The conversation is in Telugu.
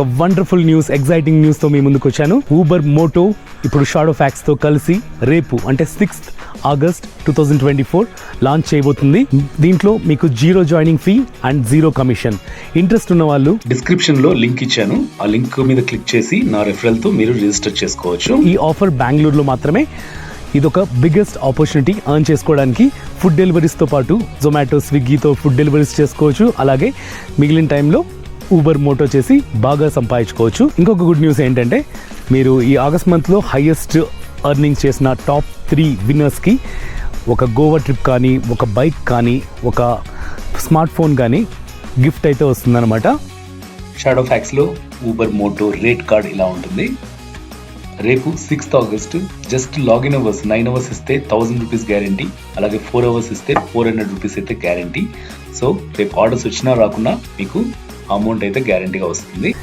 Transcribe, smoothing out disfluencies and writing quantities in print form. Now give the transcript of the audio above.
ఒక వండర్ఫుల్ న్యూస్, ఎగ్జైటింగ్ న్యూస్ తో మీ ముందుకు వచ్చాను. ఊబర్ మోటో ఇప్పుడు షాడో ఫ్యాక్స్ తో కలిసి రేపు అంటే 6th ఆగస్ట్ 2024 లాంచ్ చేయబోతుంది. దీంట్లో మీకు 0 joining fee and 0 commission. Interest ఉన్న వాళ్ళు డిస్క్రిప్షన్ లో లింక్ ఇచ్చాను, ఆ లింక్ మీద క్లిక్ చేసి నా రెఫరల్ తో మీరు రిజిస్టర్ చేసుకోవచ్చు. ఈ ఆఫర్ బెంగళూరులో మాత్రమే. ఇదొక బిగ్గెస్ట్ ఆపర్చునిటీ ఎర్న్ చేసుకోవడానికి. ఫుడ్ డెలివరీస్తో పాటు జొమాటో, స్విగ్గీతో ఫుడ్ డెలివరీస్ చేసుకోవచ్చు. అలాగే మిగిలిన టైంలో ఊబర్ మోటో చేసి బాగా సంపాదించుకోవచ్చు. ఇంకొక గుడ్ న్యూస్ ఏంటంటే మీరు ఈ ఆగస్ట్ మంత్లో హైయెస్ట్ ఎర్నింగ్ చేసిన టాప్ 3 విన్నర్స్కి ఒక గోవా ట్రిప్ కానీ, ఒక బైక్ కానీ, ఒక స్మార్ట్ ఫోన్ కానీ గిఫ్ట్ అయితే వస్తుందన్నమాట. షాడో ఫ్యాక్స్ లో ఊబర్ మోటో రేట్ కార్డ్ ఇలా ఉంటుంది. రేపు 6th August just login hours 9 hours ఇస్తే 1000 రూపీస్ గ్యారంటీ, అలాగే 4 అవర్స్ ఇస్తే 400 రూపీస్ అయితే గ్యారంటీ. సో రేపు ఆర్డర్స్ వచ్చినా రాకున్నా మీకు అమౌంట్ అయితే గ్యారంటీగా వస్తుంది.